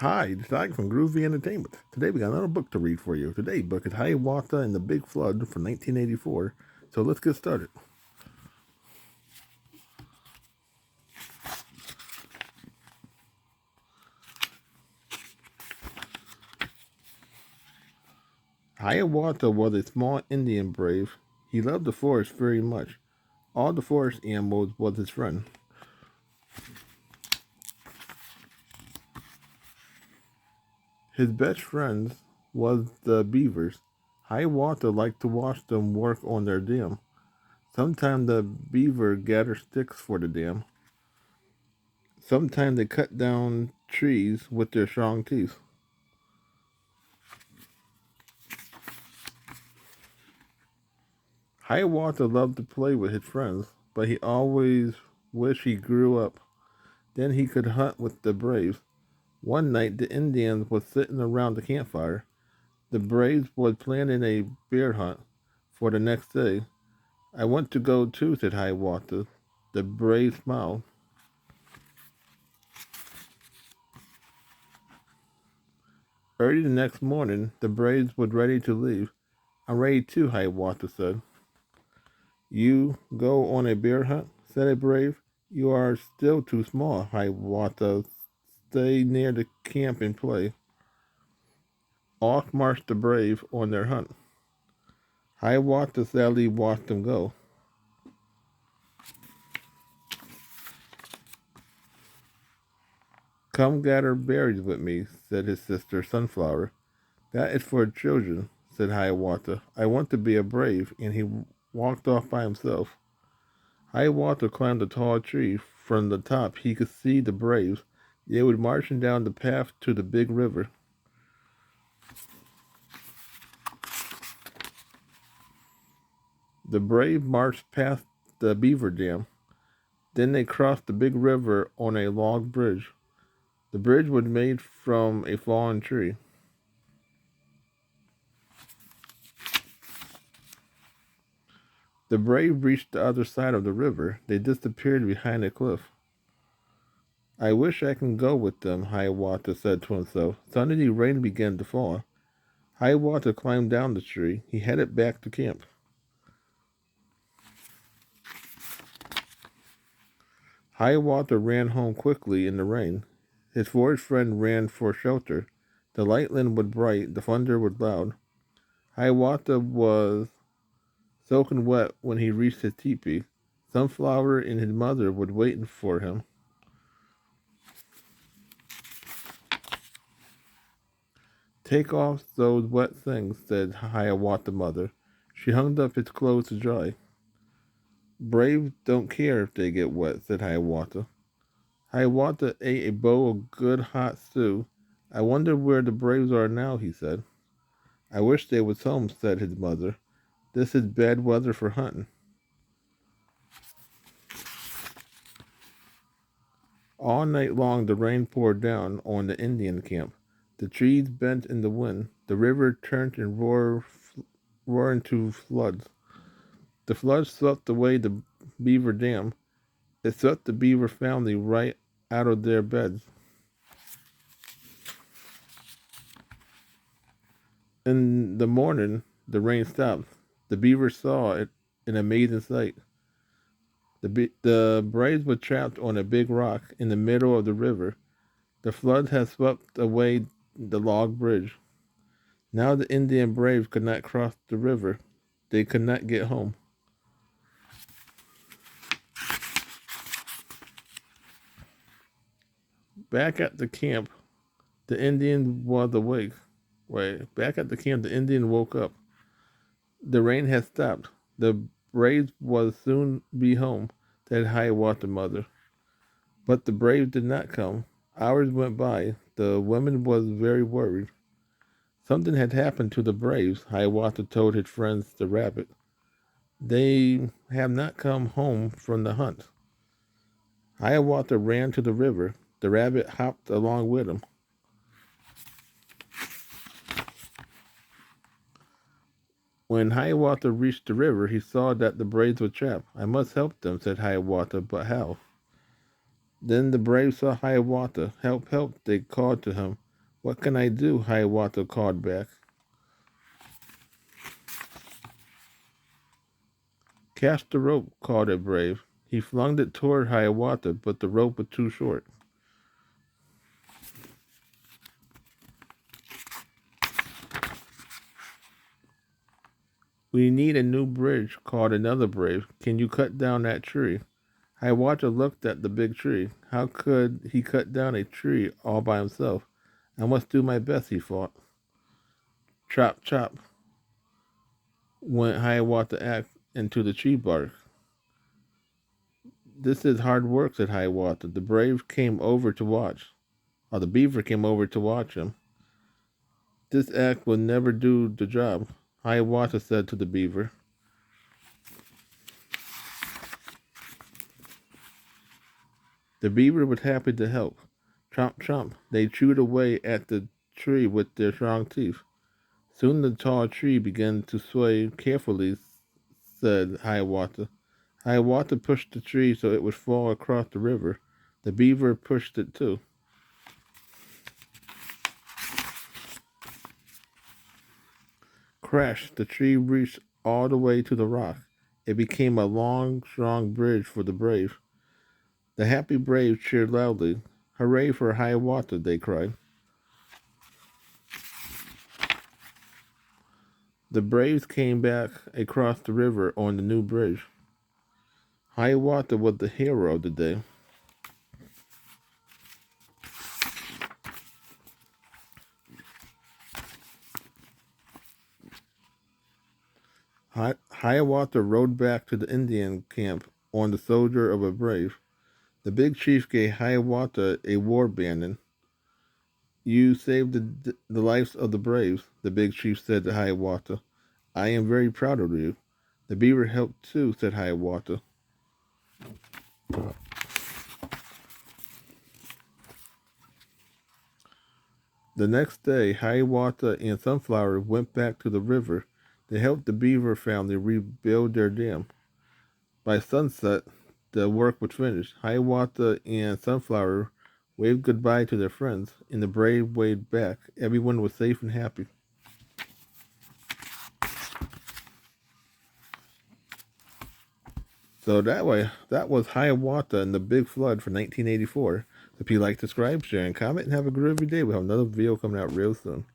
Hi, it's Ike from Groovy Entertainment. Today we got another book to read for you. Today's book is Hiawatha and the Big Flood from 1984. So let's get started. Hiawatha was a small Indian brave. He loved the forest very much. All the forest animals was his friend. His best friends was the beavers. Hiawatha liked to watch them work on their dam. Sometimes the beaver gathered sticks for the dam. Sometimes they cut down trees with their strong teeth. Hiawatha loved to play with his friends, but he always wished he grew up. Then he could hunt with the braves. One night the Indians was sitting around the campfire. The braves was planning a bear hunt for the next day. I want to go too, said Hiawatha. The braves smiled. Early the next morning, the braves were ready to leave. I'm ready too, Hiawatha said. You go on a bear hunt? Said a brave. You are still too small, Hiawatha. Stay near the camp and play. Off marched the brave on their hunt. Hiawatha sadly watched them go. Come gather berries with me, said his sister Sunflower. That is for children, said Hiawatha. I want to be a brave, and he walked off by himself. Hiawatha climbed a tall tree. From the top he could see the braves. They were marching down the path to the big river. The brave marched past the beaver dam. Then they crossed the big river on a log bridge. The bridge was made from a fallen tree. The brave reached the other side of the river. They disappeared behind a cliff. I wish I could go with them, Hiawatha said to himself. Suddenly rain began to fall. Hiawatha climbed down the tree. He headed back to camp. Hiawatha ran home quickly in the rain. His forest friend ran for shelter. The lightning was bright, the thunder was loud. Hiawatha was soaking wet when he reached his teepee. Sunflower and his mother were waiting for him. Take off those wet things, said Hiawatha mother. She hung up his clothes to dry. Braves don't care if they get wet, said Hiawatha. Hiawatha ate a bowl of good hot stew. I wonder where the braves are now, he said. I wish they was home, said his mother. This is bad weather for hunting. All night long the rain poured down on the Indian camp. The trees bent in the wind. The river turned and roared into floods. The floods swept away the beaver dam. It swept the beaver family right out of their beds. In the morning, the rain stopped. The beavers saw it, an amazing sight. The braves were trapped on a big rock in the middle of the river. The flood had swept away the log bridge. Now the Indian braves could not cross the river. They could not get home. Back at the camp, the Indian was awake. Back at the camp, the Indian woke up. The rain had stopped. The braves would soon be home, said Hiawatha mother. But the braves did not come. Hours went by. The woman was very worried. Something had happened to the braves, Hiawatha told his friends the rabbit. They have not come home from the hunt. Hiawatha ran to the river. The rabbit hopped along with him. When Hiawatha reached the river, he saw that the braves were trapped. I must help them, said Hiawatha, but how? Then the braves saw Hiawatha. Help, help, they called to him. What can I do? Hiawatha called back. Cast the rope, called a brave. He flung it toward Hiawatha, but the rope was too short. We need a new bridge, called another brave. Can you cut down that tree? Hiawatha looked at the big tree. How could he cut down a tree all by himself? I must do my best, he thought. Chop, chop, went Hiawatha axe into the tree bark. This is hard work, said Hiawatha. The brave came over to watch. The beaver came over to watch him. This axe will never do the job, Hiawatha said to the beaver. The beaver was happy to help. Chomp, chomp, they chewed away at the tree with their strong teeth. Soon the tall tree began to sway carefully, said Hiawatha. Hiawatha pushed the tree so it would fall across the river. The beaver pushed it too. Crash! The tree reached all the way to the rock. It became a long, strong bridge for the brave. The happy braves cheered loudly. Hooray for Hiawatha, they cried. The braves came back across the river on the new bridge. Hiawatha was the hero of the day. Hiawatha rode back to the Indian camp on the shoulder of a brave. The big chief gave Hiawatha a war banner. You saved the lives of the braves, the big chief said to Hiawatha. I am very proud of you. The beaver helped too, said Hiawatha. The next day, Hiawatha and Sunflower went back to the river. They helped the beaver family rebuild their dam. By sunset, the work was finished. Hiawatha and Sunflower waved goodbye to their friends, and the brave waved back. Everyone was safe and happy. So that was Hiawatha and the Big Flood for 1984. So if you like, subscribe, share, and comment, and have a groovy day. We'll have another video coming out real soon.